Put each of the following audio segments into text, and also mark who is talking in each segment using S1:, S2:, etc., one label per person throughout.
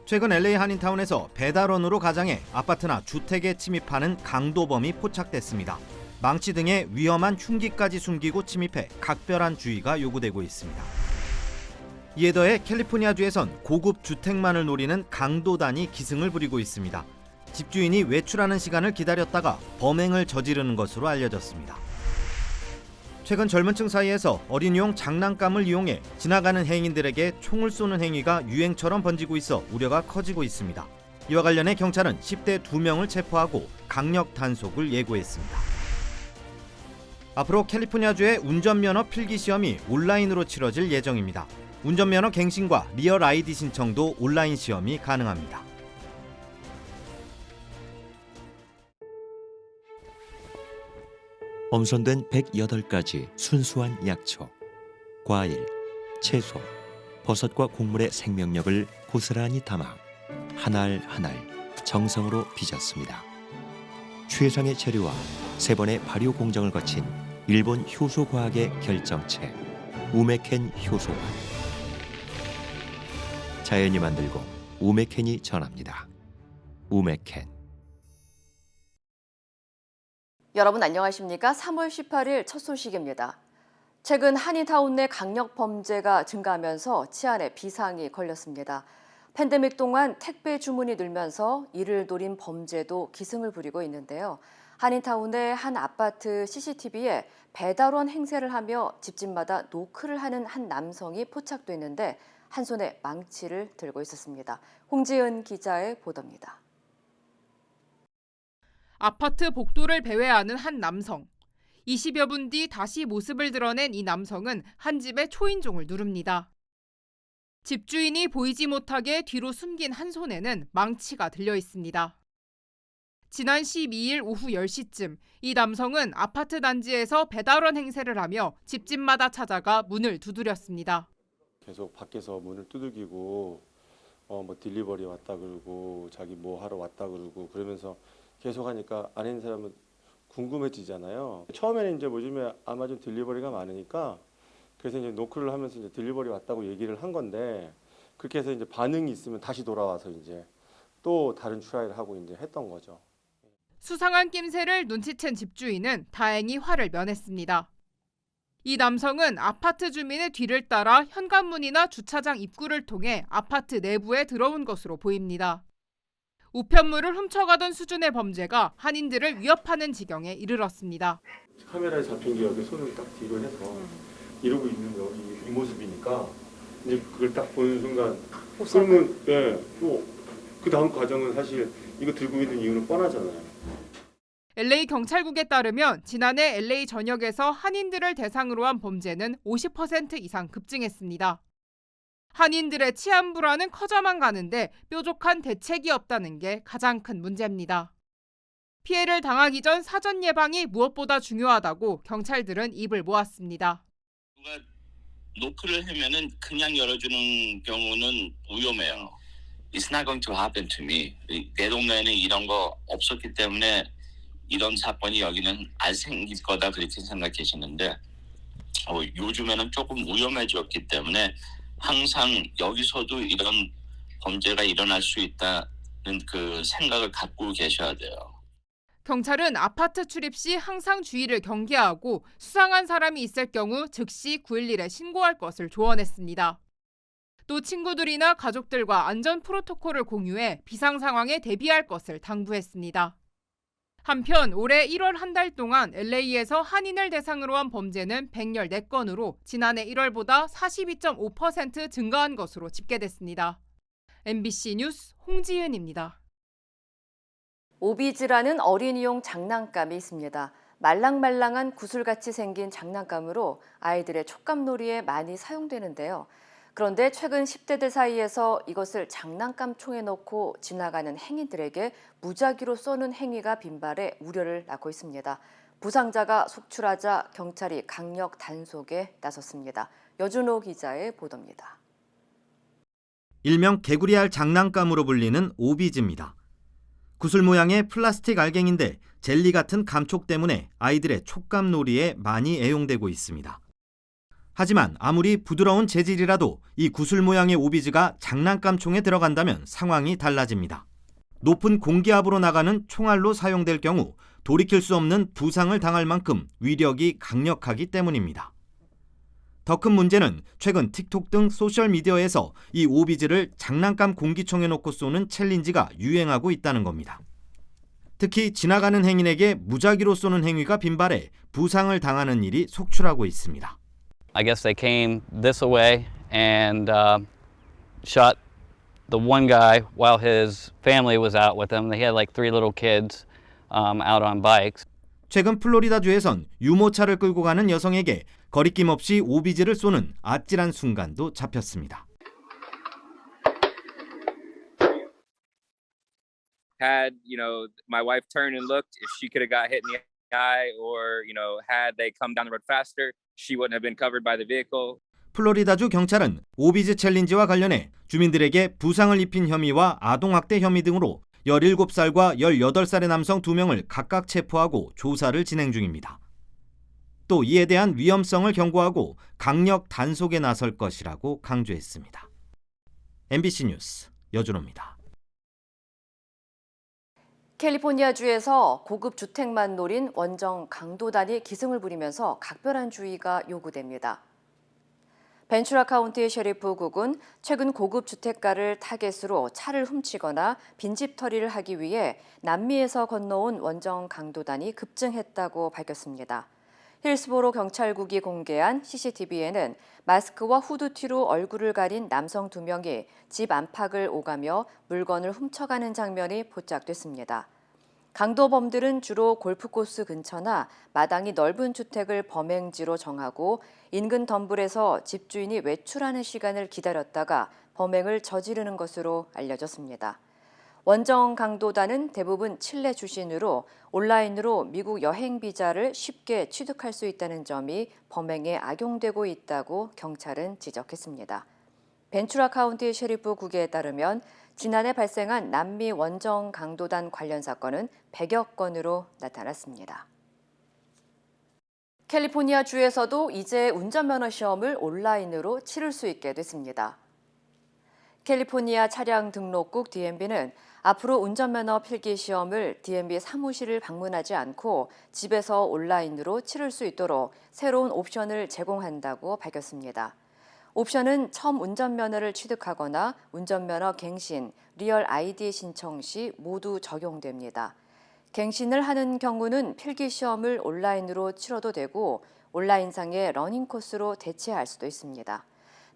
S1: 최근 LA 한인타운에서 배달원으로 가장해 아파트나 주택에 침입하는 강도범이 포착됐습니다. 망치 등의 위험한 흉기까지 숨기고 침입해 각별한 주의가 요구되고 있습니다. 이에 더해 캘리포니아주에선 고급 주택만을 노리는 강도단이 기승을 부리고 있습니다. 집주인이 외출하는 시간을 기다렸다가 범행을 저지르는 것으로 알려졌습니다. 최근 젊은 층 사이에서 어린이용 장난감을 이용해 지나가는 행인들에게 총을 쏘는 행위가 유행처럼 번지고 있어 우려가 커지고 있습니다. 이와 관련해 경찰은 10대 2명을 체포하고 강력 단속을 예고했습니다. 앞으로 캘리포니아주의 운전면허 필기시험이 온라인으로 치러질 예정입니다. 운전면허 갱신과 리얼 아이디 신청도 온라인 시험이 가능합니다.
S2: 엄선된 108가지 순수한 약초, 과일, 채소, 버섯과 곡물의 생명력을 고스란히 담아 한 알 한 알 정성으로 빚었습니다. 최상의 재료와 3번의 발효 공정을 거친 일본 효소과학의 결정체 우메켄 효소화. 자연이 만들고 우메켄이 전합니다. 우메켄.
S3: 여러분 안녕하십니까? 3월 18일 첫 소식입니다. 최근 한인타운 내 강력 범죄가 증가하면서 치안에 비상이 걸렸습니다. 팬데믹 동안 택배 주문이 늘면서 이를 노린 범죄도 기승을 부리고 있는데요. 한인타운 내 한 아파트 CCTV에 배달원 행세를 하며 집집마다 노크를 하는 한 남성이 포착됐는데 한 손에 망치를 들고 있었습니다. 홍지은 기자의 보도입니다.
S4: 아파트 복도를 배회하는 한 남성. 20여 분 뒤 다시 모습을 드러낸 이 남성은 한 집의 초인종을 누릅니다. 집주인이 보이지 못하게 뒤로 숨긴 한 손에는 망치가 들려 있습니다. 지난 12일 오후 10시쯤 이 남성은 아파트 단지에서 배달원 행세를 하며 집집마다 찾아가 문을 두드렸습니다.
S5: 계속 밖에서 문을 두들기고 뭐 딜리버리 왔다 그러고 자기 뭐 하러 왔다 그러고 그러면서 계속 하니까 안에 있는 사람은 궁금해지잖아요. 처음에는 이제 요즘에 아마존 딜리버리가 많으니까 그래서 이제 노크를 하면서 이제 딜리버리 왔다고 얘기를 한 건데 그렇게 해서 이제 반응이 있으면 다시 돌아와서 이제 또 다른 트라이를 하고 이제 했던 거죠.
S4: 수상한 낌새를 눈치챈 집주인은 다행히 화를 면했습니다. 이 남성은 아파트 주민의 뒤를 따라 현관문이나 주차장 입구를 통해 아파트 내부에 들어온 것으로 보입니다. 우편물을 훔쳐가던 수준의 범죄가 한인들을 위협하는 지경에 이르렀습니다.
S5: 카메라에 잡힌 게 여기 손을 딱 뒤로 해서 이러고 있는 이 모습이니까 이제 그걸 딱 보는 순간 그러면 또 그 다음 과정은 사실 이거 들고 있는 이유는 뻔하잖아요.
S4: LA 경찰국에 따르면 지난해 LA 전역에서 한인들을 대상으로 한 범죄는 50% 이상 급증했습니다. 한인들의 치안 불안은 커져만 가는데 뾰족한 대책이 없다는 게 가장 큰 문제입니다. 피해를 당하기 전 사전 예방이 무엇보다 중요하다고 경찰들은 입을 모았습니다.
S6: 누가 노크를 하면은 그냥 열어주는 경우는 위험해요. It's not going to happen to me. 내 동네에는 이런 거 없었기 때문에 이런 사건이 여기는 안 생길 거다 그렇게 생각하시는데 요즘에는 조금 위험해졌기 때문에 항상 여기서도 이런 범죄가 일어날 수 있다는 그 생각을 갖고 계셔야 돼요.
S4: 경찰은 아파트 출입 시 항상 주의를 경계하고 수상한 사람이 있을 경우 즉시 911에 신고할 것을 조언했습니다. 또 친구들이나 가족들과 안전 프로토콜을 공유해 비상 상황에 대비할 것을 당부했습니다. 한편 올해 1월 한 달 동안 LA에서 한인을 대상으로 한 범죄는 114건으로 지난해 1월보다 42.5% 증가한 것으로 집계됐습니다. MBC 뉴스 홍지은입니다.
S3: 오비즈라는 어린이용 장난감이 있습니다. 말랑말랑한 구슬같이 생긴 장난감으로 아이들의 촉감놀이에 많이 사용되는데요. 그런데 최근 10대들 사이에서 이것을 장난감 총에 넣고 지나가는 행인들에게 무작위로 쏘는 행위가 빈발해 우려를 낳고 있습니다. 부상자가 속출하자 경찰이 강력 단속에 나섰습니다. 여준호 기자의 보도입니다.
S1: 일명 개구리알 장난감으로 불리는 오비즈입니다. 구슬 모양의 플라스틱 알갱인데 젤리 같은 감촉 때문에 아이들의 촉감놀이에 많이 애용되고 있습니다. 하지만 아무리 부드러운 재질이라도 이 구슬 모양의 오비즈가 장난감 총에 들어간다면 상황이 달라집니다. 높은 공기압으로 나가는 총알로 사용될 경우 돌이킬 수 없는 부상을 당할 만큼 위력이 강력하기 때문입니다. 더 큰 문제는 최근 틱톡 등 소셜미디어에서 이 오비즈를 장난감 공기총에 놓고 쏘는 챌린지가 유행하고 있다는 겁니다. 특히 지나가는 행인에게 무작위로 쏘는 행위가 빈발해 부상을 당하는 일이 속출하고 있습니다.
S7: I guess they came this way and shot the one guy while his family was out with him. They had like 3 little kids out on bikes.
S1: 최근 플로리다주에선 유모차를 끌고 가는 여성에게 거리낌 없이 오비즈를 쏘는 아찔한 순간도 잡혔습니다.
S8: Had my wife turned and looked, if she could have got hit in the eye, or had they come down the road faster, she wouldn't have been covered by the vehicle.
S1: 플로리다주 경찰은 오비즈 챌린지와 관련해 주민들에게 부상을 입힌 혐의와 아동학대 혐의 등으로 17살과 18살의 남성 2명을 각각 체포하고 조사를 진행 중입니다. 또 이에 대한 위험성을 경고하고 강력 단속에 나설 것이라고 강조했습니다. MBC 뉴스 여준호입니다.
S3: 캘리포니아주에서 고급 주택만 노린 원정 강도단이 기승을 부리면서 각별한 주의가 요구됩니다. 벤츄라 카운티 셰리프국은 최근 고급 주택가를 타겟으로 차를 훔치거나 빈집털이를 하기 위해 남미에서 건너온 원정 강도단이 급증했다고 밝혔습니다. 힐스보로 경찰국이 공개한 CCTV에는 마스크와 후드티로 얼굴을 가린 남성 2명이 집 안팎을 오가며 물건을 훔쳐가는 장면이 포착됐습니다. 강도범들은 주로 골프코스 근처나 마당이 넓은 주택을 범행지로 정하고 인근 덤불에서 집주인이 외출하는 시간을 기다렸다가 범행을 저지르는 것으로 알려졌습니다. 원정 강도단은 대부분 칠레 출신으로 온라인으로 미국 여행 비자를 쉽게 취득할 수 있다는 점이 범행에 악용되고 있다고 경찰은 지적했습니다. 벤츄라 카운티 셰리프국에 따르면 지난해 발생한 남미 원정 강도단 관련 사건은 100여 건으로 나타났습니다. 캘리포니아 주에서도 이제 운전면허 시험을 온라인으로 치를 수 있게 됐습니다. 캘리포니아 차량 등록국 DMV는 앞으로 운전면허 필기 시험을 DMV 사무실을 방문하지 않고 집에서 온라인으로 치를 수 있도록 새로운 옵션을 제공한다고 밝혔습니다. 옵션은 처음 운전면허를 취득하거나 운전면허 갱신, 리얼 아이디 신청 시 모두 적용됩니다. 갱신을 하는 경우는 필기 시험을 온라인으로 치러도 되고 온라인상의 러닝 코스로 대체할 수도 있습니다.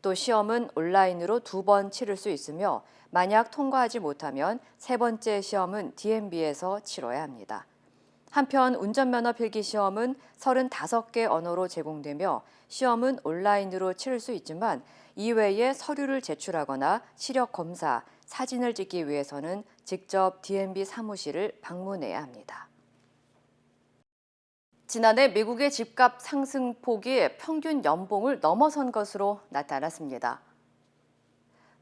S3: 또 시험은 온라인으로 2번 치를 수 있으며 만약 통과하지 못하면 3번째 시험은 DMV에서 치러야 합니다. 한편 운전면허 필기 시험은 35개 언어로 제공되며 시험은 온라인으로 치를 수 있지만 이외에 서류를 제출하거나 시력 검사, 사진을 찍기 위해서는 직접 DMV 사무실을 방문해야 합니다. 지난해 미국의 집값 상승폭이 평균 연봉을 넘어선 것으로 나타났습니다.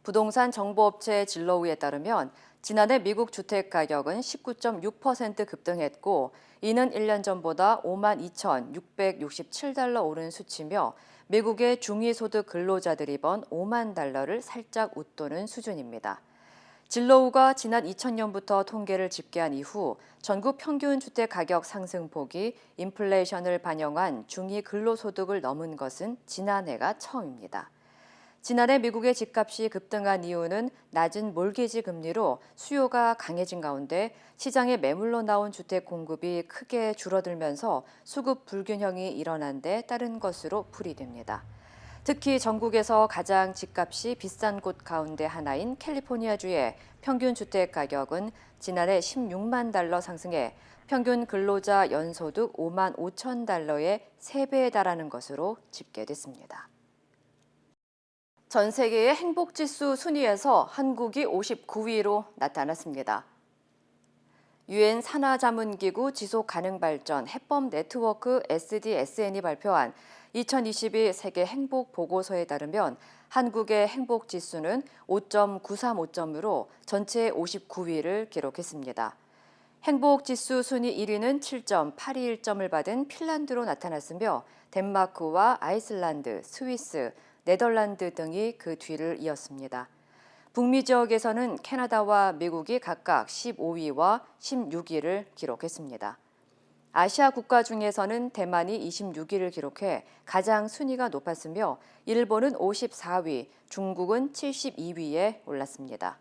S3: 부동산 정보업체 진로우에 따르면 지난해 미국 주택 가격은 19.6% 급등했고 이는 1년 전보다 52,667달러 오른 수치며 미국의 중위소득 근로자들이 번 5만 달러를 살짝 웃도는 수준입니다. 진로우가 지난 2000년부터 통계를 집계한 이후 전국 평균 주택 가격 상승폭이 인플레이션을 반영한 중위 근로소득을 넘은 것은 지난해가 처음입니다. 지난해 미국의 집값이 급등한 이유는 낮은 몰기지 금리로 수요가 강해진 가운데 시장에 매물로 나온 주택 공급이 크게 줄어들면서 수급 불균형이 일어난 데 따른 것으로 풀이됩니다. 특히 전국에서 가장 집값이 비싼 곳 가운데 하나인 캘리포니아주의 평균 주택 가격은 지난해 16만 달러 상승해 평균 근로자 연소득 5만 5천 달러의 3배에 달하는 것으로 집계됐습니다. 전 세계의 행복지수 순위에서 한국이 59위로 나타났습니다. 유엔 산하자문기구 지속가능발전 해법 네트워크 SDSN이 발표한 2022 세계 행복 보고서에 따르면 한국의 행복지수는 5.935점으로 전체 59위를 기록했습니다. 행복지수 순위 1위는 7.81점을 받은 핀란드로 나타났으며 덴마크와 아이슬란드, 스위스, 네덜란드 등이 그 뒤를 이었습니다. 북미 지역에서는 캐나다와 미국이 각각 15위와 16위를 기록했습니다. 아시아 국가 중에서는 대만이 26위를 기록해 가장 순위가 높았으며 일본은 54위, 중국은 72위에 올랐습니다.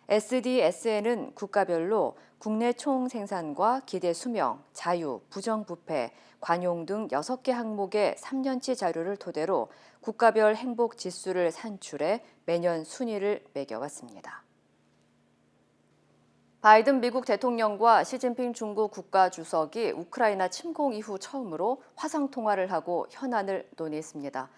S3: SDSN은 국가별로 국내 총 생산과 기대 수명, 자유, 부정부패, 관용 등 6개 항목의 3년치 자료를 토대로 국가별 행복 지수를 산출해 매년 순위를 매겨왔습니다. 바이든 미국 대통령과 시진핑 중국 국가주석이 우크라이나 침공 이후 처음으로 화상통화를 하고 현안을 논의했습니다.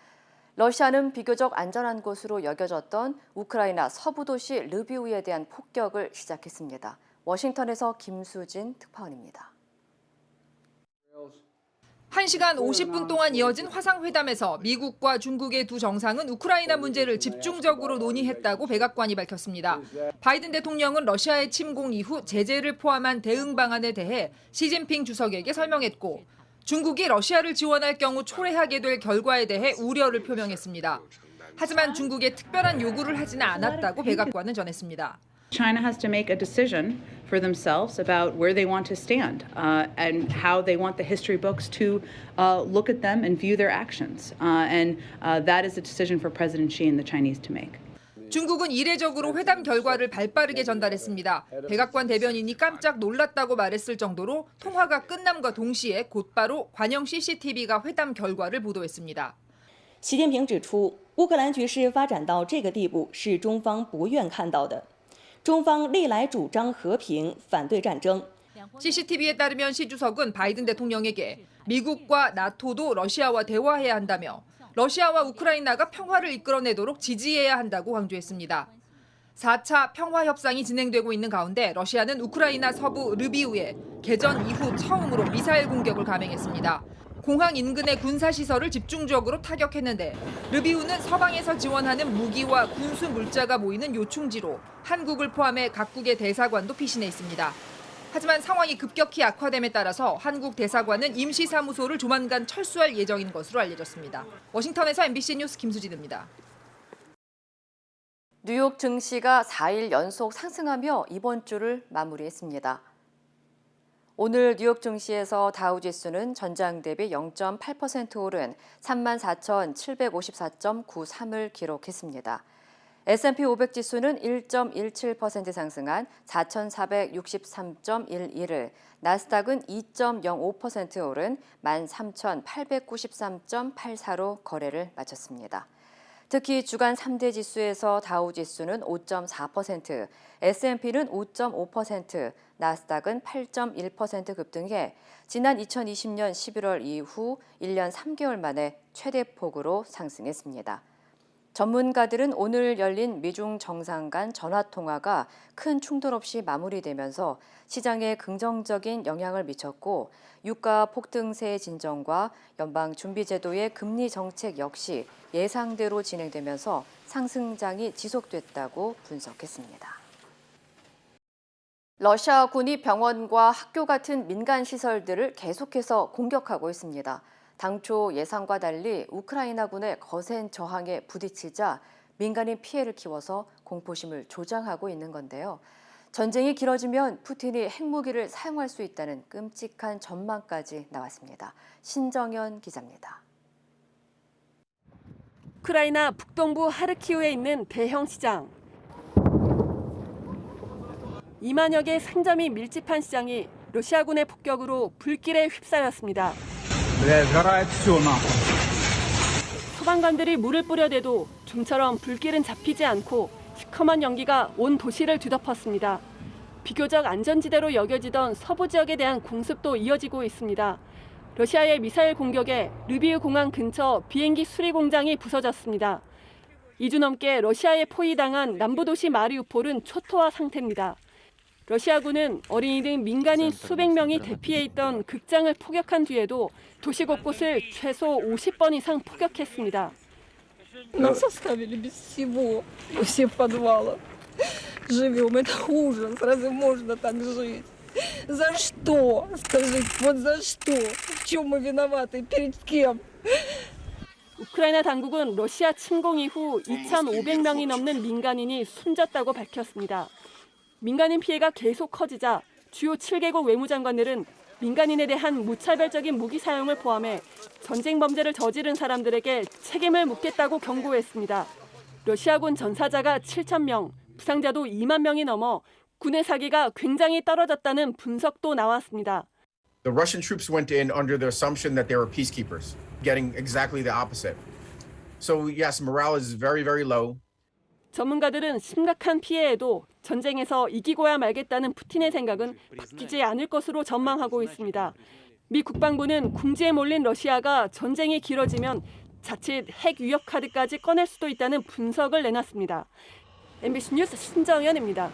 S3: 러시아는 비교적 안전한 곳으로 여겨졌던 우크라이나 서부 도시 르비우에 대한 폭격을 시작했습니다. 워싱턴에서 김수진 특파원입니다.
S4: 1시간 50분 동안 이어진 화상회담에서 미국과 중국의 두 정상은 우크라이나 문제를 집중적으로 논의했다고 백악관이 밝혔습니다. 바이든 대통령은 러시아의 침공 이후 제재를 포함한 대응 방안에 대해 시진핑 주석에게 설명했고 중국이 러시아를 지원할 경우 초래하게 될 결과에 대해 우려를 표명했습니다. 하지만 중국에 특별한 요구를 하지는 않았다고 백악관은 전했습니다.
S9: China has to make a decision for themselves about where they want to stand and how they want the history books to look at them and view their actions. And that is a decision for President Xi and the Chinese to make.
S4: 중국은 이례적으로 회담 결과를 발빠르게 전달했습니다. 백악관 대변인이 깜짝 놀랐다고 말했을 정도로 통화가 끝남과 동시에 곧바로 관영 CCTV가 회담 결과를 보도했습니다.
S10: 习近平指出，乌克兰局势发展到这个地步是中方不愿看到的。中方历来主张和平，反对战争。
S4: CCTV에 따르면 시 주석은 바이든 대통령에게 미국과 나토도 러시아와 대화해야 한다며 러시아와 우크라이나가 평화를 이끌어내도록 지지해야 한다고 강조했습니다. 4차 평화 협상이 진행되고 있는 가운데 러시아는 우크라이나 서부 르비우에 개전 이후 처음으로 미사일 공격을 감행했습니다. 공항 인근의 군사시설을 집중적으로 타격했는데 르비우는 서방에서 지원하는 무기와 군수 물자가 모이는 요충지로 한국을 포함해 각국의 대사관도 피신해 있습니다. 하지만 상황이 급격히 악화됨에 따라서 한국 대사관은 임시사무소를 조만간 철수할 예정인 것으로 알려졌습니다. 워싱턴에서 MBC 뉴스 김수진입니다.
S3: 뉴욕 증시가 4일 연속 상승하며 이번 주를 마무리했습니다. 오늘 뉴욕 증시에서 다우지수는 전장 대비 0.8% 오른 34,754.93을 기록했습니다. S&P 500 지수는 1.17% 상승한 4,463.11을, 나스닥은 2.05% 오른 13,893.84로 거래를 마쳤습니다. 특히 주간 3대 지수에서 다우 지수는 5.4%, S&P는 5.5%, 나스닥은 8.1% 급등해 지난 2020년 11월 이후 1년 3개월 만에 최대폭으로 상승했습니다. 전문가들은 오늘 열린 미중 정상 간 전화통화가 큰 충돌 없이 마무리되면서 시장에 긍정적인 영향을 미쳤고 유가 폭등세의 진정과 연방준비제도의 금리 정책 역시 예상대로 진행되면서 상승장이 지속됐다고 분석했습니다. 러시아군이 병원과 학교 같은 민간 시설들을 계속해서 공격하고 있습니다. 당초 예상과 달리 우크라이나군의 거센 저항에 부딪히자 민간인 피해를 키워서 공포심을 조장하고 있는 건데요. 전쟁이 길어지면 푸틴이 핵무기를 사용할 수 있다는 끔찍한 전망까지 나왔습니다. 신정현 기자입니다.
S11: 우크라이나 북동부 하르키우에 있는 대형 시장. 2만여 개 상점이 밀집한 시장이 러시아군의 폭격으로 불길에 휩싸였습니다. 소방관들이 물을 뿌려대도 좀처럼 불길은 잡히지 않고 시커먼 연기가 온 도시를 뒤덮었습니다. 비교적 안전지대로 여겨지던 서부 지역에 대한 공습도 이어지고 있습니다. 러시아의 미사일 공격에 르비우 공항 근처 비행기 수리 공장이 부서졌습니다. 2주 넘게 러시아에 포위당한 남부도시 마리우폴은 초토화 상태입니다. 러시아군은 어린이 등 민간인 수백 명이 대피해 있던 극장을 폭격한 뒤에도 도시 곳곳을 최소 50번 이상 폭격했습니다.
S12: Нас оставили без всего, все в подвалах. Живем, это ужас, разве можно так жить? За что? Скажите, вот за что? В чем мы виноваты? Перед кем?
S11: 우크라이나 당국은 러시아 침공 이후 2,500명이 넘는 민간인이 숨졌다고 밝혔습니다. 민간인 피해가 계속 커지자 주요 7개국 외무장관들은 민간인에 대한 무차별적인 무기 사용을 포함해 전쟁 범죄를 저지른 사람들에게 책임을 묻겠다고 경고했습니다. 러시아군 전사자가 7,000명, 부상자도 2만 명이 넘어 군의 사기가 굉장히 떨어졌다는 분석도 나왔습니다.
S13: The Russian troops went in under the assumption that they were peacekeepers, getting exactly the opposite. So yes, morale is very, very low.
S11: 전문가들은 심각한 피해에도 전쟁에서 이기고야 말겠다는 푸틴의 생각은 바뀌지 않을 것으로 전망하고 있습니다. 미 국방부는 궁지에 몰린 러시아가 전쟁이 길어지면 자칫 핵 위협 카드까지 꺼낼 수도 있다는 분석을 내놨습니다. MBC 뉴스 신정연입니다.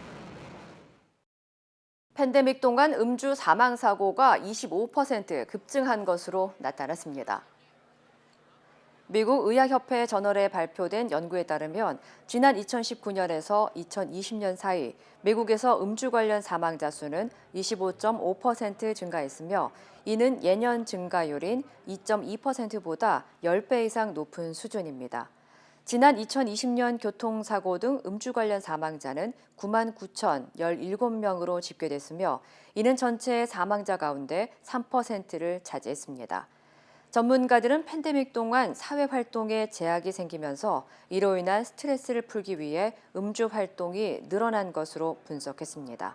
S3: 팬데믹 동안 음주 사망 사고가 25% 급증한 것으로 나타났습니다. 미국 의학협회 저널에 발표된 연구에 따르면 지난 2019년에서 2020년 사이 미국에서 음주 관련 사망자 수는 25.5% 증가했으며 이는 예년 증가율인 2.2%보다 10배 이상 높은 수준입니다. 지난 2020년 교통사고 등 음주 관련 사망자는 99,017명으로 집계됐으며 이는 전체 사망자 가운데 3%를 차지했습니다. 전문가들은 팬데믹 동안 사회 활동에 제약이 생기면서 이로 인한 스트레스를 풀기 위해 음주 활동이 늘어난 것으로 분석했습니다.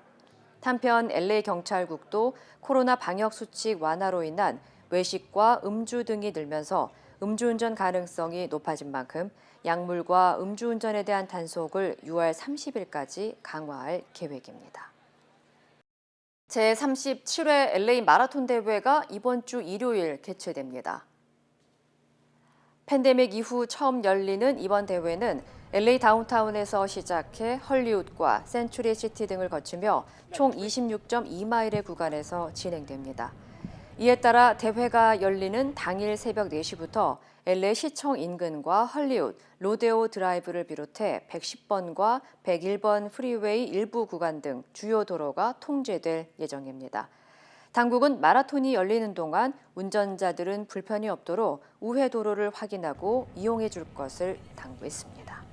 S3: 한편 LA 경찰국도 코로나 방역 수칙 완화로 인한 외식과 음주 등이 늘면서 음주운전 가능성이 높아진 만큼 약물과 음주운전에 대한 단속을 6월 30일까지 강화할 계획입니다. 제37회 LA 마라톤 대회가 이번 주 일요일 개최됩니다. 팬데믹 이후 처음 열리는 이번 대회는 LA 다운타운에서 시작해 헐리우드과 센츄리 시티 등을 거치며 총 26.2마일의 구간에서 진행됩니다. 이에 따라 대회가 열리는 당일 새벽 4시부터 LA 시청 인근과 헐리우드, 로데오 드라이브를 비롯해 110번과 101번 프리웨이 일부 구간 등 주요 도로가 통제될 예정입니다. 당국은 마라톤이 열리는 동안 운전자들은 불편이 없도록 우회 도로를 확인하고 이용해 줄 것을 당부했습니다.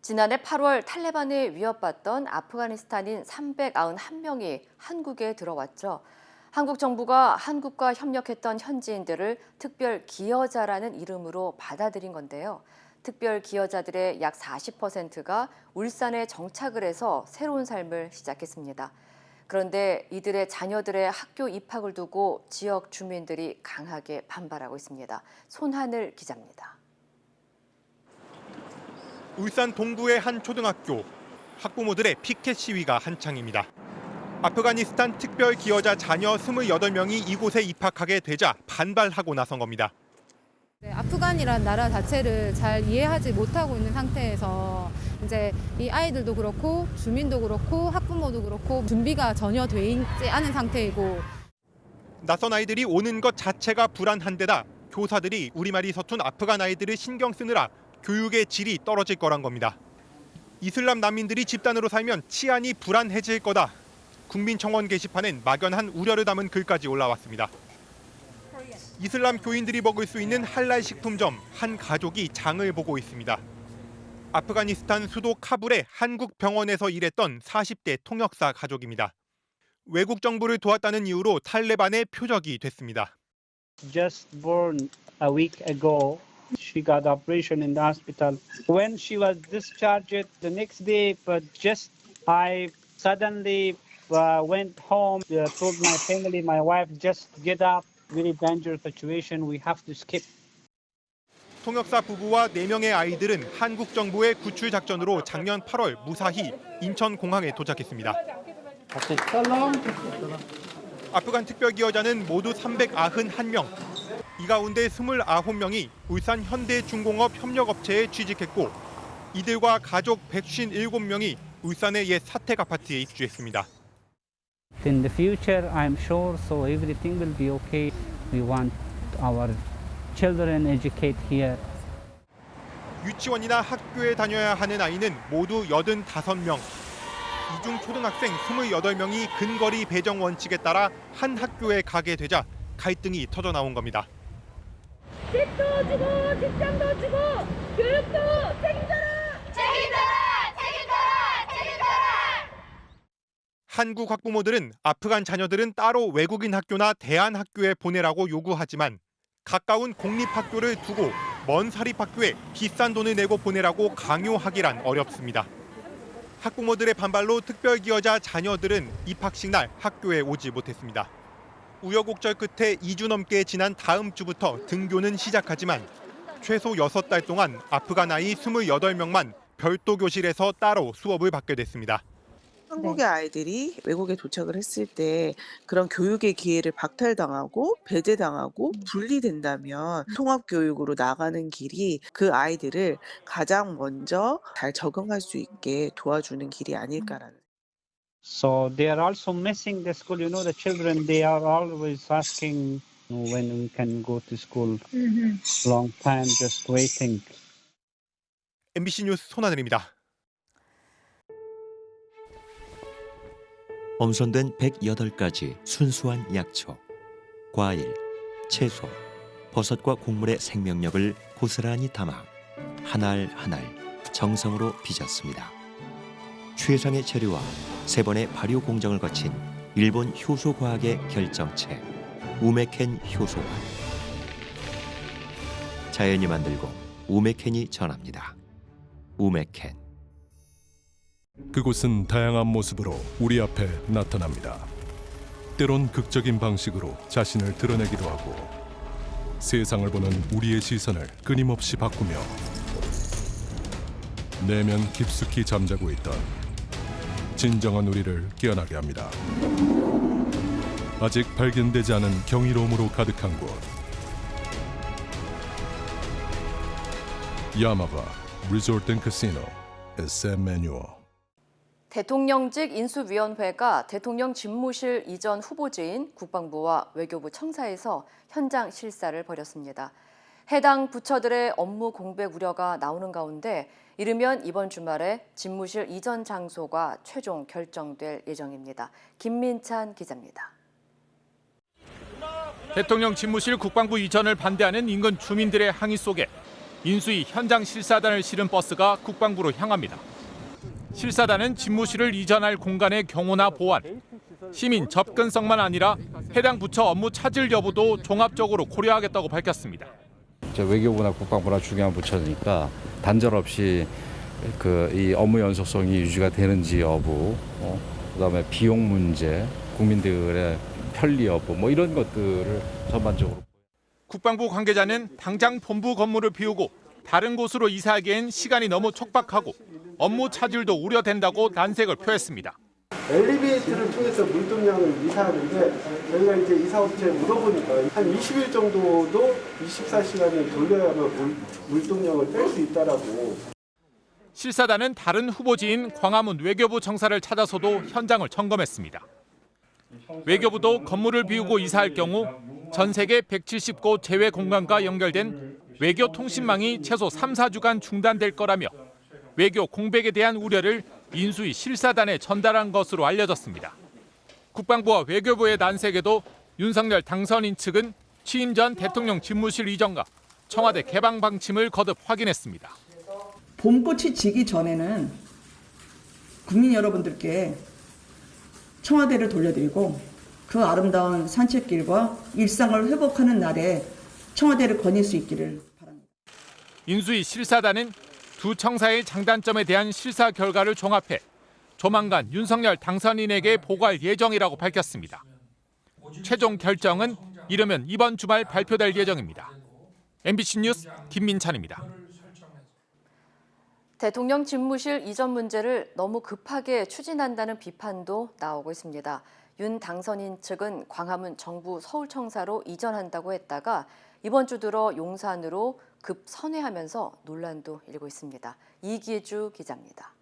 S3: 지난해 8월 탈레반에 위협받던 아프가니스탄인 391명이 한국에 들어왔죠. 한국 정부가 한국과 협력했던 현지인들을 특별 기여자라는 이름으로 받아들인 건데요. 특별 기여자들의 약 40%가 울산에 정착을 해서 새로운 삶을 시작했습니다. 그런데 이들의 자녀들의 학교 입학을 두고 지역 주민들이 강하게 반발하고 있습니다. 손하늘 기자입니다.
S14: 울산 동구의 한 초등학교, 학부모들의 피켓 시위가 한창입니다. 아프가니스탄 특별 기여자 자녀 28명이 이곳에 입학하게 되자 반발하고 나선 겁니다.
S15: 아프간이란 나라 자체를 잘 이해하지 못하고 있는 상태에서 이제 이 아이들도 그렇고 주민도 그렇고 학부모도 그렇고 준비가 전혀 돼 있지 않은 상태이고
S14: 낯선 아이들이 오는 것 자체가 불안한 데다 교사들이 우리말이 서툰 아프간 아이들을 신경 쓰느라 교육의 질이 떨어질 거란 겁니다. 이슬람 난민들이 집단으로 살면 치안이 불안해질 거다. 국민청원 게시판엔 막연한 우려를 담은 글까지 올라왔습니다. 이슬람 교인들이 먹을 수 있는 할랄 식품점 한 가족이 장을 보고 있습니다. 아프가니스탄 수도 카불의 한국 병원에서 일했던 40대 통역사 가족입니다. 외국 정부를 도왔다는 이유로 탈레반의 표적이 됐습니다.
S16: Just born a week ago, she got operation in the hospital. When she was discharged the next day, but just I suddenly went home, told my family, my wife, just get up. Very dangerous situation. We have to skip.
S14: 통역사 부부와 4명의 아이들은 한국 정부의 구출 작전으로 작년 8월 무사히 인천 공항에 도착했습니다. 아프간 특별 기여자는 모두 391명. 이 가운데 29명이 울산 현대중공업 협력업체에 취직했고 이들과 가족 157명이 울산의 옛 사택 아파트에 입주했습니다.
S16: In the future, I'm sure, so everything will be okay. We want our children educate here.
S14: 유치원이나 학교에 다녀야 하는 아이는 모두 85명. 이중 초등학생 28명이 근거리 배정 원칙에 따라 한 학교에 가게 되자 갈등이 터져 나온 겁니다.
S17: 집도 주고 직장도 주고 교육도 책임져라! 책임져라! 책임져라! 책임져라!
S14: 한국 학부모들은 아프간 자녀들은 따로 외국인 학교나 대안 학교에 보내라고 요구하지만 가까운 공립학교를 두고 먼 사립학교에 비싼 돈을 내고 보내라고 강요하기란 어렵습니다. 학부모들의 반발로 특별기여자 자녀들은 입학식 날 학교에 오지 못했습니다. 우여곡절 끝에 2주 넘게 지난 다음 주부터 등교는 시작하지만 최소 6달 동안 아프간 아이 28명만 별도 교실에서 따로 수업을 받게 됐습니다.
S18: 한국의 아이들이 외국에 도착을 했을 때 그런 교육의 기회를 박탈당하고 배제당하고 분리된다면 통합교육으로 나가는 길이 그 아이들을 가장 먼저 잘 적응할 수 있게 도와주는 길이 아닐까라는.
S16: So they are also missing the school. You know, the children, they are always asking when we can go to school. Long time just waiting.
S14: MBC 뉴스 손하늘입니다.
S2: 엄선된 108가지 순수한 약초, 과일, 채소, 버섯과 곡물의 생명력을 고스란히 담아 한 알 한 알 정성으로 빚었습니다. 최상의 재료와 3번의 발효 공정을 거친 일본 효소과학의 결정체 우메켄 효소화. 자연이 만들고 우메켄이 전합니다. 우메켄.
S19: 그곳은 다양한 모습으로 우리 앞에 나타납니다. 때론 극적인 방식으로 자신을 드러내기도 하고 세상을 보는 우리의 시선을 끊임없이 바꾸며 내면 깊숙이 잠자고 있던 진정한 우리를 깨어나게 합니다. 아직 발견되지 않은 경이로움으로 가득한 곳. 야마가 리조트 앤 카시노 SM 매뉴어.
S3: 대통령직 인수위원회가 대통령 집무실 이전 후보지인 국방부와 외교부 청사에서 현장 실사를 벌였습니다. 해당 부처들의 업무 공백 우려가 나오는 가운데 이르면 이번 주말에 집무실 이전 장소가 최종 결정될 예정입니다. 김민찬 기자입니다.
S20: 대통령 집무실 국방부 이전을 반대하는 인근 주민들의 항의 속에 인수위 현장 실사단을 실은 버스가 국방부로 향합니다. 실사단은 집무실을 이전할 공간의 경호나 보안, 시민 접근성만 아니라 해당 부처 업무 차질 여부도 종합적으로 고려하겠다고 밝혔습니다.
S21: 외교부나 국방부나 중요한 부처니까 단절 없이 이 업무 연속성이 유지가 되는지 여부, 그다음에 비용 문제, 국민들의 편리 여부, 이런 것들을 전반적으로.
S20: 국방부 관계자는 당장 본부 건물을 비우고 다른 곳으로 이사하기엔 시간이 너무 촉박하고 업무 차질도 우려된다고 난색을 표했습니다.
S22: 엘리베이터를 통해서 물동량을 이사하는데 저희가 이제 이사업체에 물어보니까 한 20일 정도도 24시간을 돌려야만 물동량을 뺄 수 있다라고.
S20: 실사단은 다른 후보지인 광화문 외교부 청사를 찾아서도 현장을 점검했습니다. 외교부도 건물을 비우고 이사할 경우 전 세계 170곳 제외 공간과 연결된 외교 통신망이 최소 3-4주간 중단될 거라며 외교 공백에 대한 우려를 인수위 실사단에 전달한 것으로 알려졌습니다. 국방부와 외교부의 난색에도 윤석열 당선인 측은 취임 전 대통령 집무실 이전과 청와대 개방 방침을 거듭 확인했습니다.
S23: 봄꽃이 지기 전에는 국민 여러분들께 청와대를 돌려드리고 그 아름다운 산책길과 일상을 회복하는 날에 청와대를 거닐 수 있기를 바랍니다.
S20: 인수위 실사단은 두 청사의 장단점에 대한 실사 결과를 종합해 조만간 윤석열 당선인에게 보고할 예정이라고 밝혔습니다. 최종 결정은 이르면 이번 주말 발표될 예정입니다. MBC 뉴스 김민찬입니다.
S3: 대통령 집무실 이전 문제를 너무 급하게 추진한다는 비판도 나오고 있습니다. 윤 당선인 측은 광화문 정부 서울청사로 이전한다고 했다가 이번 주 들어 용산으로 급 선회하면서 논란도 일고 있습니다. 이기주 기자입니다.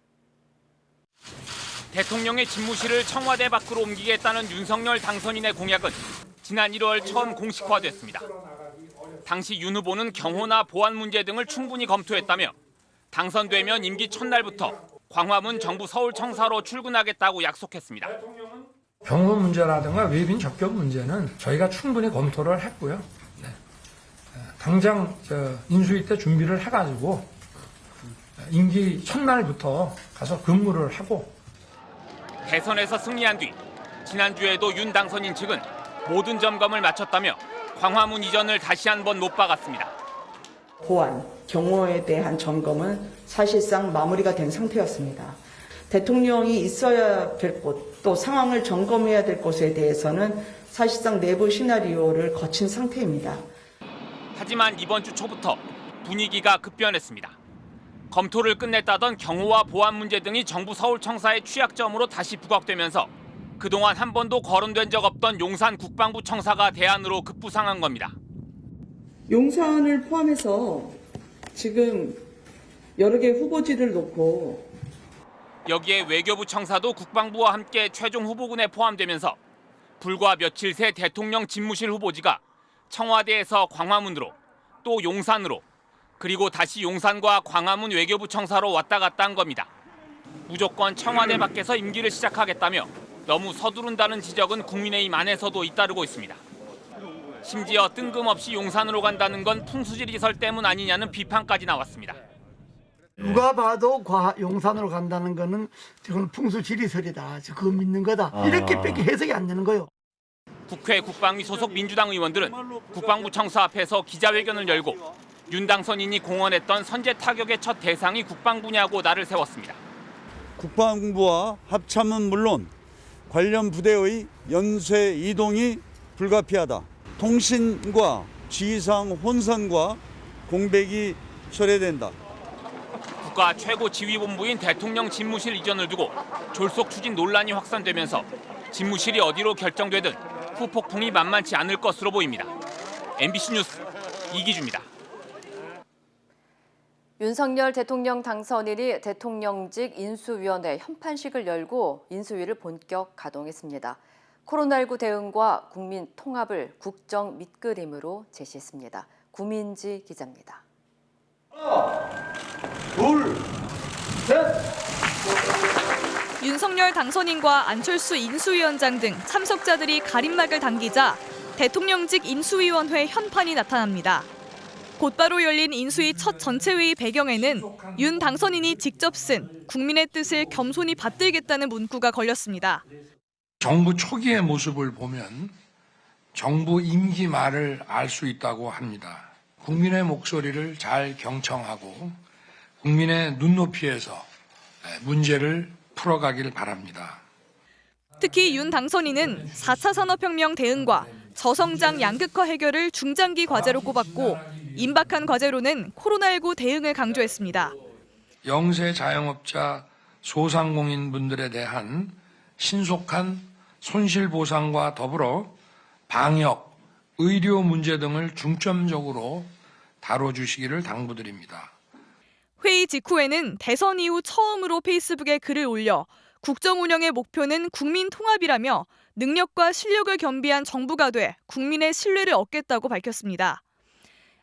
S24: 대통령의 집무실을 청와대 밖으로 옮기겠다는 윤석열 당선인의 공약은 지난 1월 처음 공식화됐습니다. 당시 윤 후보는 경호나 보안 문제 등을 충분히 검토했다며 당선되면 임기 첫날부터 광화문 정부 서울청사로 출근하겠다고 약속했습니다.
S5: 경호 문제라든가 외빈 접견 문제는 저희가 충분히 검토를 했고요. 네. 당장 인수위 때 준비를 해가지고 임기 첫날부터 가서 근무를 하고.
S24: 대선에서 승리한 뒤 지난주에도 윤 당선인 측은 모든 점검을 마쳤다며 광화문 이전을 다시 한번 못 박았습니다.
S23: 보안, 경호에 대한 점검은 사실상 마무리가 된 상태였습니다. 대통령이 있어야 될 곳, 또 상황을 점검해야 될 곳에 대해서는 사실상 내부 시나리오를 거친 상태입니다.
S24: 하지만 이번 주 초부터 분위기가 급변했습니다. 검토를 끝냈다던 경호와 보안 문제 등이 정부 서울청사의 취약점으로 다시 부각되면서 그동안 한 번도 거론된 적 없던 용산 국방부 청사가 대안으로 급부상한 겁니다.
S23: 용산을 포함해서 지금 여러 개 후보지를 놓고
S24: 여기에 외교부 청사도 국방부와 함께 최종 후보군에 포함되면서 불과 며칠 새 대통령 집무실 후보지가 청와대에서 광화문으로 또 용산으로 그리고 다시 용산과 광화문 외교부 청사로 왔다 갔다 한 겁니다. 무조건 청와대 밖에서 임기를 시작하겠다며 너무 서두른다는 지적은 국민의힘 안에서도 잇따르고 있습니다. 심지어 뜬금없이 용산으로 간다는 건 풍수지리설 때문 아니냐는 비판까지 나왔습니다.
S6: 누가 봐도 용산으로 간다는 거는 지금 풍수지리설이다. 그거 믿는 거다. 이렇게밖에 해석이 안 되는 거예요.
S24: 국회 국방위 소속 민주당 의원들은 국방부 청사 앞에서 기자회견을 열고 윤 당선인이 공언했던 선제 타격의 첫 대상이 국방부냐고 날을 세웠습니다.
S7: 국방부와 합참은 물론 관련 부대의 연쇄 이동이 불가피하다. 통신과 지휘상 혼선과 공백이 초래된다.
S24: 국가 최고 지휘본부인 대통령 집무실 이전을 두고 졸속 추진 논란이 확산되면서 집무실이 어디로 결정되든 후폭풍이 만만치 않을 것으로 보입니다. MBC 뉴스 이기주입니다.
S3: 윤석열 대통령 당선인이 대통령직 인수위원회 현판식을 열고 인수위를 본격 가동했습니다. 코로나19 대응과 국민 통합을 국정 밑그림으로 제시했습니다. 구민지 기자입니다.
S6: 하나, 둘, 셋.
S8: 윤석열 당선인과 안철수 인수위원장 등 참석자들이 가림막을 당기자 대통령직 인수위원회 현판이 나타납니다. 곧바로 열린 인수위 첫 전체회의 배경에는 윤 당선인이 직접 쓴 국민의 뜻을 겸손히 받들겠다는 문구가 걸렸습니다.
S25: 정부 초기의 모습을 보면 정부 임기 말을 알 수 있다고 합니다. 국민의 목소리를 잘 경청하고 국민의 눈높이에서 문제를 풀어가길 바랍니다.
S8: 특히 윤 당선인은 4차 산업혁명 대응과 저성장 양극화 해결을 중장기 과제로 꼽았고 임박한 과제로는 코로나19 대응을 강조했습니다.
S25: 영세 자영업자 소상공인분들에 대한 신속한 손실보상과 더불어 방역, 의료 문제 등을 중점적으로 다뤄주시기를 당부드립니다.
S8: 회의 직후에는 대선 이후 처음으로 페이스북에 글을 올려 국정 운영의 목표는 국민 통합이라며 능력과 실력을 겸비한 정부가 돼 국민의 신뢰를 얻겠다고 밝혔습니다.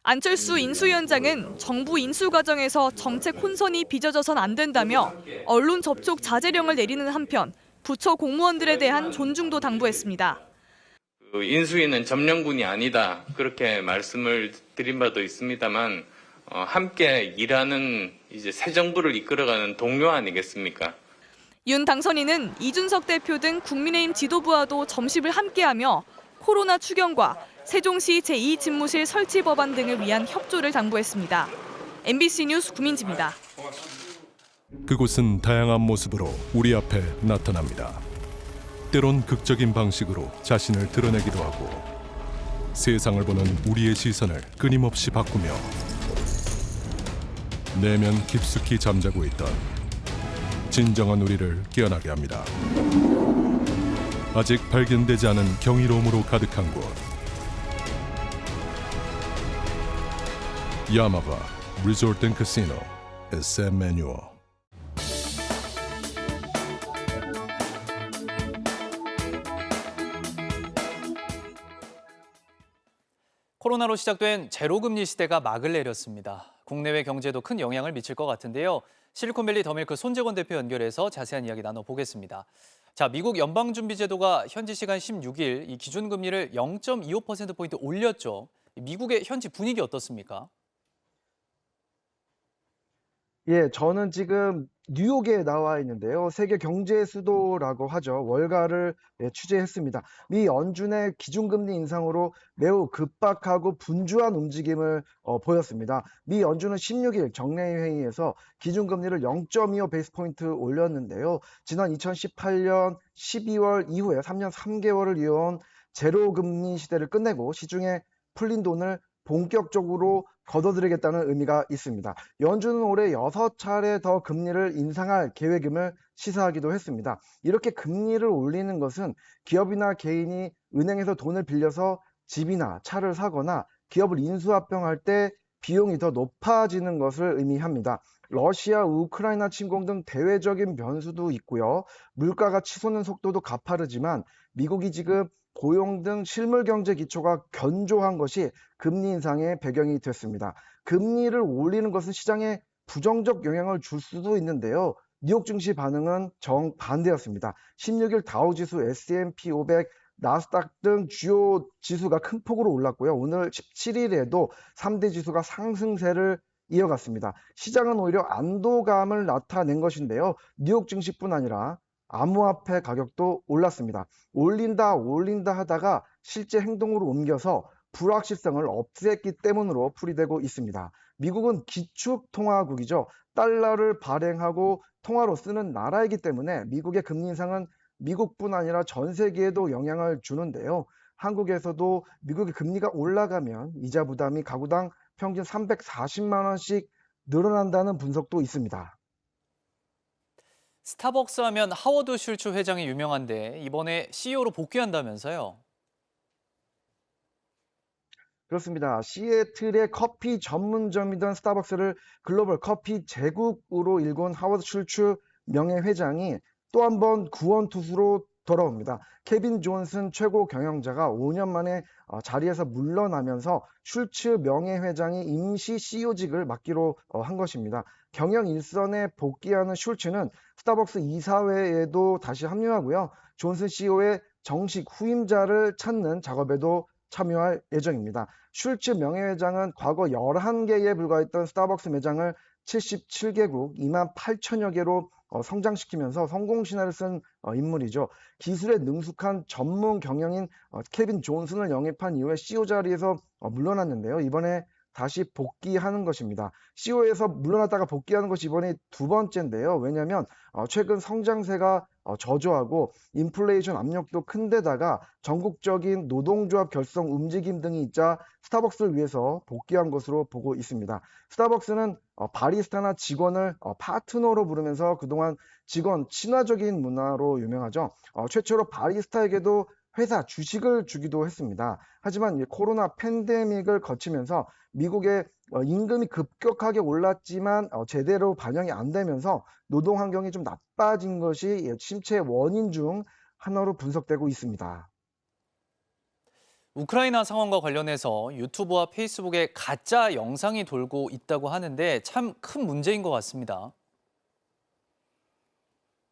S8: 안철수 인수위원장은 정부 인수 과정에서 정책 혼선이 빚어져선 안 된다며 언론 접촉 자제령을 내리는 한편 부처 공무원들에 대한 존중도 당부했습니다.
S26: 인수위는 점령군이 아니다. 그렇게 말씀을 드린 바도 있습니다만 함께 일하는 이제 새 정부를 이끌어가는 동료 아니겠습니까?
S8: 윤 당선인은 이준석 대표 등 국민의힘 지도부와도 점심을 함께하며 코로나 추경과 세종시 제2집무실 설치 법안 등을 위한 협조를 당부했습니다. MBC 뉴스 구민지입니다.
S19: 그곳은 다양한 모습으로 우리 앞에 나타납니다. 때론 극적인 방식으로 자신을 드러내기도 하고 세상을 보는 우리의 시선을 끊임없이 바꾸며 내면 깊숙이 잠자고 있던 진정한 우리를 깨어나게 합니다. 아직 발견되지 않은 경이로움으로 가득한 곳. 야마바 리조트 앤 카시노 SM 매뉴어.
S27: 코로나로 시작된 제로금리 시대가 막을 내렸습니다. 국내외 경제도 큰 영향을 미칠 것 같은데요. 실리콘밸리 더밀크 손재건 대표 연결해서 자세한 이야기 나눠보겠습니다. 자, 미국 연방준비제도가 현지 시간 16일 이 기준금리를 0.25%포인트 올렸죠. 미국의 현지 분위기 어떻습니까?
S1: 예, 저는 지금 뉴욕에 나와 있는데요. 세계 경제 수도라고 하죠. 월가를 취재했습니다. 미 연준의 기준금리 인상으로 매우 급박하고 분주한 움직임을 보였습니다. 미 연준은 16일 정례회의에서 기준금리를 0.25 베이스포인트 올렸는데요. 지난 2018년 12월 이후에 3년 3개월을 이어온 제로금리 시대를 끝내고 시중에 풀린 돈을 본격적으로 걷어들이겠다는 의미가 있습니다. 연준은 올해 6차례 더 금리를 인상할 계획임을 시사하기도 했습니다. 이렇게 금리를 올리는 것은 기업이나 개인이 은행에서 돈을 빌려서 집이나 차를 사거나 기업을 인수합병할 때 비용이 더 높아지는 것을 의미합니다. 러시아, 우크라이나 침공 등 대외적인 변수도 있고요. 물가가 치솟는 속도도 가파르지만 미국이 지금 고용 등 실물 경제 기초가 견조한 것이 금리 인상의 배경이 됐습니다. 금리를 올리는 것은 시장에 부정적 영향을 줄 수도 있는데요. 뉴욕 증시 반응은 정반대였습니다. 16일 다우지수, S&P 500, 나스닥 등 주요 지수가 큰 폭으로 올랐고요. 오늘 17일에도 3대 지수가 상승세를 이어갔습니다. 시장은 오히려 안도감을 나타낸 것인데요. 뉴욕 증시뿐 아니라 암호화폐 가격도 올랐습니다. 올린다 하다가 실제 행동으로 옮겨서 불확실성을 없앴기 때문으로 풀이되고 있습니다. 미국은 기축통화국이죠. 달러를 발행하고 통화로 쓰는 나라이기 때문에 미국의 금리 인상은 미국뿐 아니라 전 세계에도 영향을 주는데요. 한국에서도 미국의 금리가 올라가면 이자 부담이 가구당 평균 340만 원씩 늘어난다는 분석도 있습니다.
S27: 스타벅스 하면 하워드 슐츠 회장이 유명한데 이번에 CEO로 복귀한다면서요?
S1: 그렇습니다. 시애틀의 커피 전문점이던 스타벅스를 글로벌 커피 제국으로 일군 하워드 슐츠 명예회장이 또 한 번 구원투수로 돌아옵니다. 케빈 존슨 최고 경영자가 5년 만에 자리에서 물러나면서 슐츠 명예회장이 임시 CEO직을 맡기로 한 것입니다. 경영 일선에 복귀하는 슐츠는 스타벅스 이사회에도 다시 합류하고요. 존슨 CEO의 정식 후임자를 찾는 작업에도 참여할 예정입니다. 슐츠 명예회장은 과거 11개에 불과했던 스타벅스 매장을 77개국 2만 8천여 개로 성장시키면서 성공 신화를 쓴 인물이죠. 기술에 능숙한 전문 경영인 케빈 존슨을 영입한 이후에 CEO 자리에서 물러났는데요. 이번에 다시 복귀하는 것입니다. CEO에서 물러났다가 복귀하는 것이 이번이 두 번째인데요. 왜냐하면 최근 성장세가 저조하고 인플레이션 압력도 큰데다가 전국적인 노동조합 결성 움직임 등이 있자 스타벅스를 위해서 복귀한 것으로 보고 있습니다. 스타벅스는 바리스타나 직원을 파트너로 부르면서 그동안 직원 친화적인 문화로 유명하죠. 최초로 바리스타에게도 회사 주식을 주기도 했습니다. 하지만 코로나 팬데믹을 거치면서 미국의 임금이 급격하게 올랐지만 제대로 반영이 안 되면서 노동 환경이 좀 나빠진 것이 침체의 원인 중 하나로 분석되고 있습니다.
S27: 우크라이나 상황과 관련해서 유튜브와 페이스북에 가짜 영상이 돌고 있다고 하는데 참 큰 문제인 것 같습니다.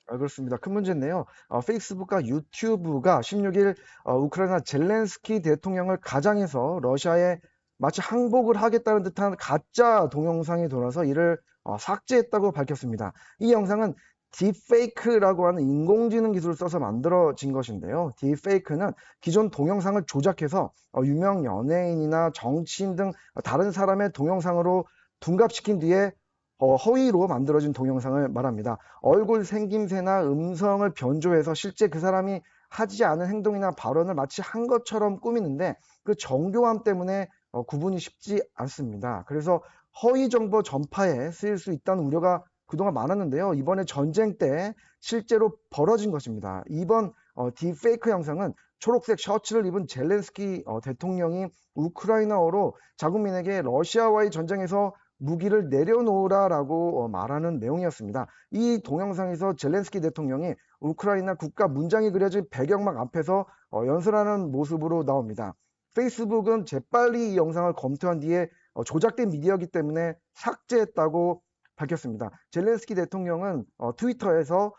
S1: 그렇습니다. 큰 문제인데요. 페이스북과 유튜브가 16일 우크라이나 젤렌스키 대통령을 가장해서 러시아에 마치 항복을 하겠다는 듯한 가짜 동영상이 돌아서 이를 삭제했다고 밝혔습니다. 이 영상은 딥페이크라고 하는 인공지능 기술을 써서 만들어진 것인데요. 딥페이크는 기존 동영상을 조작해서 유명 연예인이나 정치인 등 다른 사람의 동영상으로 둔갑시킨 뒤에 허위로 만들어진 동영상을 말합니다. 얼굴 생김새나 음성을 변조해서 실제 그 사람이 하지 않은 행동이나 발언을 마치 한 것처럼 꾸미는데 그 정교함 때문에 구분이 쉽지 않습니다. 그래서 허위 정보 전파에 쓰일 수 있다는 우려가 그동안 많았는데요. 이번에 전쟁 때 실제로 벌어진 것입니다. 이번 딥페이크 영상은 초록색 셔츠를 입은 젤렌스키 대통령이 우크라이나어로 자국민에게 러시아와의 전쟁에서 무기를 내려놓으라라고 말하는 내용이었습니다. 이 동영상에서 젤렌스키 대통령이 우크라이나 국가 문장이 그려진 배경막 앞에서 연설하는 모습으로 나옵니다. 페이스북은 재빨리 이 영상을 검토한 뒤에 조작된 미디어이기 때문에 삭제했다고 밝혔습니다. 젤렌스키 대통령은 트위터에서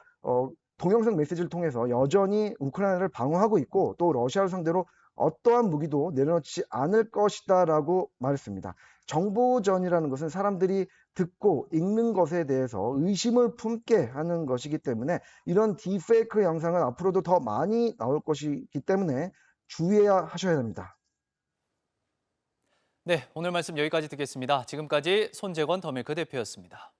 S1: 동영상 메시지를 통해서 여전히 우크라이나를 방어하고 있고 또 러시아를 상대로 어떠한 무기도 내려놓지 않을 것이다라고 말했습니다. 정보전이라는 것은 사람들이 듣고 읽는 것에 대해서 의심을 품게 하는 것이기 때문에 이런 딥페이크 영상은 앞으로도 더 많이 나올 것이기 때문에 주의해야 하셔야 됩니다.
S27: 네, 오늘 말씀 여기까지 듣겠습니다. 지금까지 손재권 더밀크 대표였습니다.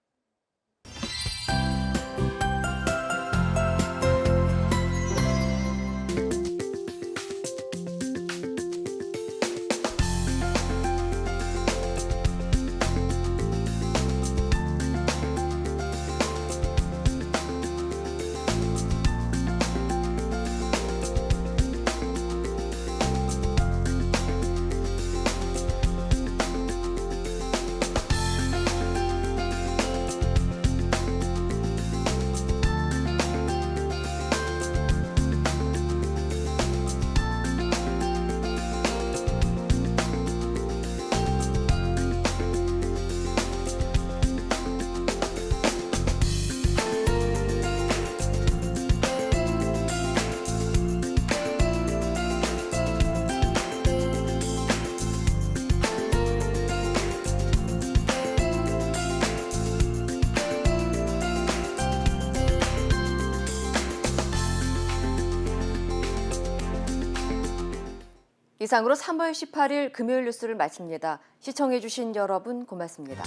S3: 이상으로 3월 18일 금요일 뉴스를 마칩니다. 시청해주신 여러분 고맙습니다.